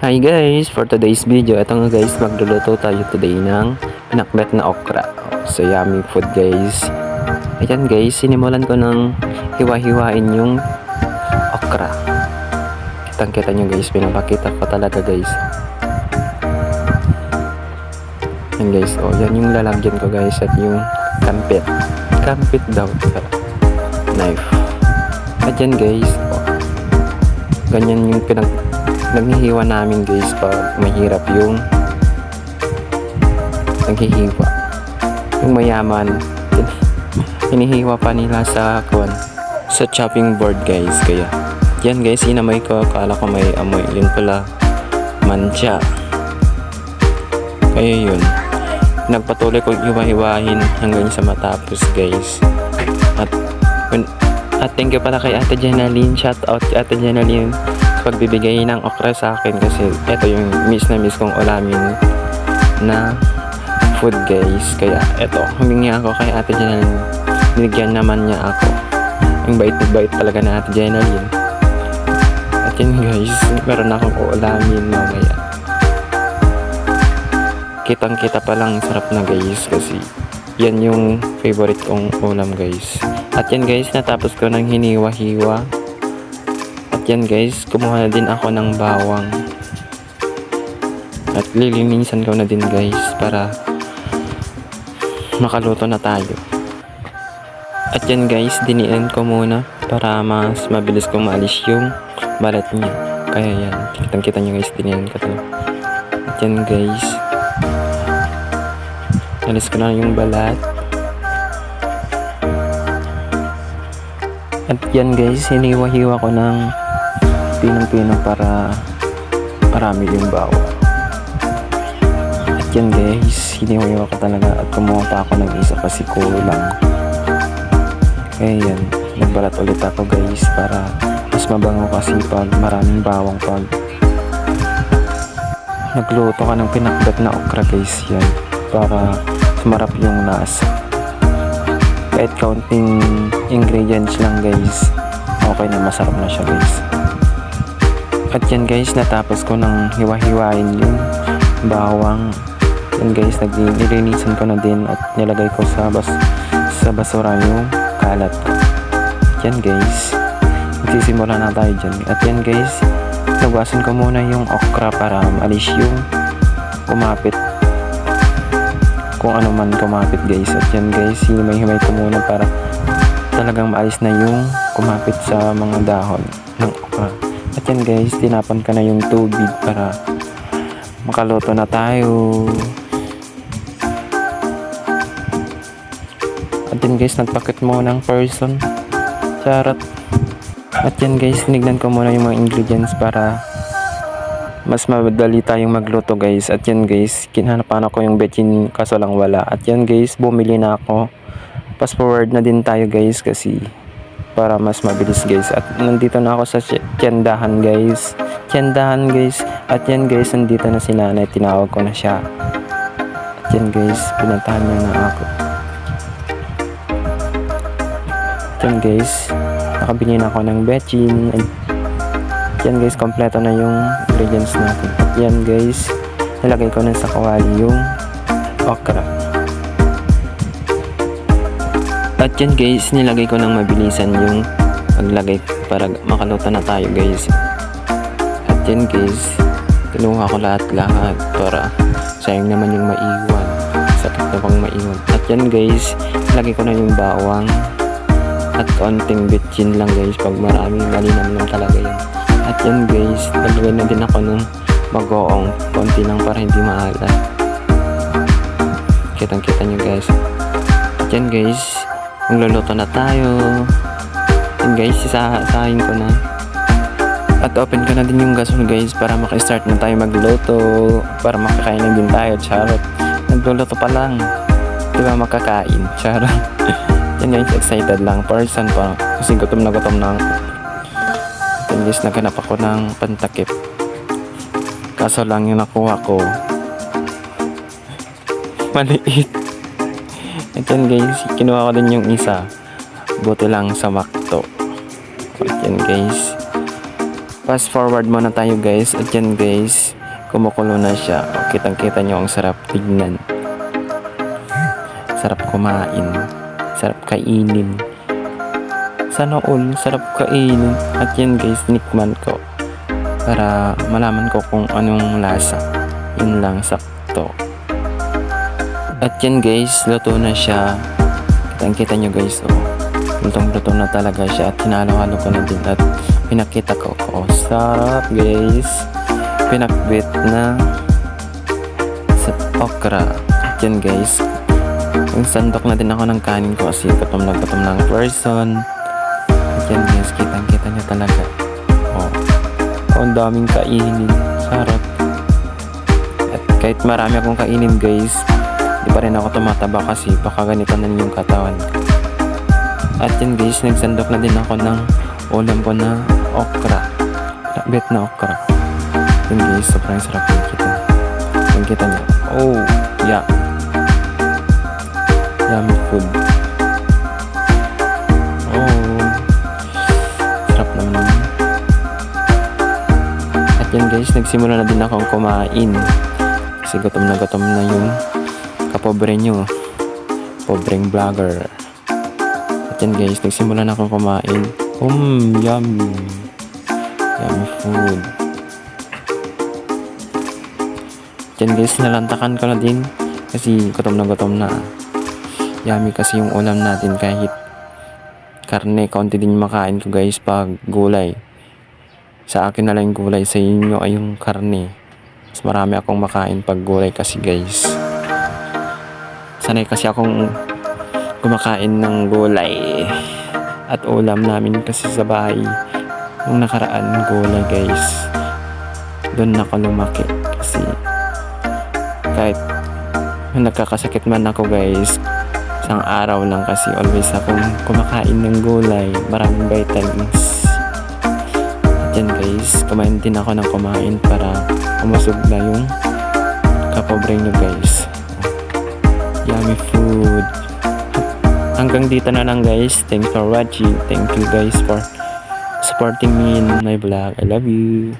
Hi guys! For today's video, ito nga guys, magluluto tayo today ng pinakbet na okra. So yummy food guys. Ayan guys, sinimulan ko ng hiwa-hiwain yung okra. Kitang-kita nyo guys, pinapakita ko talaga guys. Ayan guys, yan yung lalagyan ko guys at yung kampit. Kampit daw. Knife. At yan guys, ganyan yung naghihiwa namin guys pag mahirap yung naghihiwa. Yung mayaman hinihiwa pa nila sa chopping board guys. Kaya yan guys, inamay ko, akala ko may amoy, yun pala mancha. Kaya yun, nagpatuloy ko hiwa-hiwahin hanggang sa matapos guys. At thank you pala kay Ate Jenaline, shout out kay Ate Jenaline pagbibigay ng okra sa akin, kasi ito yung miss kong ulamin na food guys. Kaya ito, humingi ako kay Ate Jenaline, binigyan naman niya ako. Yung bait talaga na Ate Jenaline. At yun guys, meron akong ulamin mamaya. Kitang kita pa lang, sarap na guys, kasi yan yung favorite kong ulam guys. At yan guys, natapos ko ng hiniwa-hiwa. Yan guys, kumuha na din ako ng bawang at lilinisan ko na din guys para makaluto na tayo. At yan guys, diniin ko muna para mas mabilis kong maalis yung balat niya. Kaya yan, kitang-kita nyo guys, diniin ko to. At yan guys, alis ko na yung balat. At yan guys, hiniwa-hiwa ko ng pinang-pinang para marami yung bawang. At yan guys, hiniwa-hiwa ko talaga at kumuha pa ako ng isa kasi kulang. Kaya yan, nagbalat ulit ako guys para mas mabango, kasi pag maraming bawang pag nagluto ka ng pinakbet na okra guys, yan para sumarap yung lasa. Kahit counting ingredients lang guys, okay na, masarap na siya guys. At yan guys, natapos ko ng hiwa-hiwain yung bawang. Yan guys, nilinisan ko na din at nilagay ko sa basura yung kalat. Yan guys, magsisimula na tayo dyan. At yan guys, nagwasan ko muna yung okra para maalis yung kumapit, kung ano man kumapit guys. At yan guys, himay-himay ko muna para talagang maalis na yung kumapit sa mga dahon ng okra. At yan guys, tinapan ka na yung tubig para makaluto na tayo. At yan guys, nagpakit mo ng person. Charot. At yan guys, tinignan ko muna yung mga ingredients para mas madali tayong magluto guys. At yan guys, kinahanapan ako yung bechin kaso lang wala. At yan guys, bumili na ako. Fast forward na din tayo guys kasi para mas mabilis guys. At nandito na ako sa tiyandahan guys. At yan guys, nandito na si nanay, tinawag ko na siya. At yan guys, pinuntahan niya na ako. At yan guys, nakabili na ako ng bechin. At yan guys, kompleto na yung ingredients natin. At yan guys, nilagay ko na sa kawali yung okra. At yan guys, nilagay ko ng mabilisan yung paglagay para makaluto na tayo guys. At yan guys, kinuha ko lahat para sayang naman yung maiwan. Sakit na pang maiwan. At yan guys, nilagay ko na yung bawang at konting bitchin lang guys. Pag marami, malinam lang talaga yan. At yan guys, nilagay na din ako ng bagoong, konti lang para hindi maalat. Kitang-kita nyo guys. At yan guys, magluluto na tayo. And guys, isasahin ko na. At open ko na din yung gasol guys para maka-start na tayo magluto. Para makakain na din tayo. Charot. Nagluluto pa lang. Diba makakain? Charot. Yan guys, excited lang. Person pa. Kasi gutom na ako. And guys, naghanap ako ng pantakip. Kaso lang yung nakuha ko, maliit. At yan guys, kinuha ko din yung isa. Buti lang sa makto. At yan guys, Fast forward muna tayo guys. At yan guys, kumukulo na siya. O, kitang-kita nyo ang sarap tignan. Sarap kumain. Sarap kainin. Sana all, sarap kainin. At yan guys, nikman ko. Para malaman ko kung anong lasa. Yun lang, sakto. At yan guys, luto na siya. Kitang-kita nyo guys, oh. Lutong-luto na talaga siya. At hinalo-halo ko na din. At pinakita ko. Oh, sarap guys. Pinakbit na sa okra. At yan guys, yung sandok na din ako ng kanin ko kasi gutom ng person. At yan guys, kitang-kita nyo talaga. Oh, ang daming kainin. Sarap. At kahit marami akong kainin guys, di pa rin ako tumataba kasi baka ganito na yung katawan ko. At yan guys, nagsandok na din ako ng ulam ko na okra. Bet na okra. Yan guys, sobrang sarap yung kita. Yung kita nyo. Oh, yeah. Yummy food. Oh, sarap naman. At yan guys, nagsimula na din akong kumain. Kasi gutom na yung kapobre nyo. Pobreng vlogger. At yan guys, nagsimula na akong kumain. Yummy. Yummy food. At yan guys, nalantakan ko na din. Kasi gutom na. Yummy kasi yung ulam natin kahit karne, kaunti din makain ko guys pag gulay. Sa akin na lang yung gulay, sa inyo ay yung karne. Mas marami akong makain pag gulay kasi guys. Sanay kasi akong kumakain ng gulay. At ulam namin kasi sa bahay yung nakaraan gulay guys. Doon ako lumaki kasi kahit nagkakasakit man ako guys, isang araw lang kasi always akong kumakain ng gulay, maraming vitamins. At yan guys, kumain din ako ng kumain para umusog na yung kapobre nyo guys. Yummy food. Hanggang dito na lang guys. Thanks for watching. Thank you guys for supporting me in my vlog. I love you.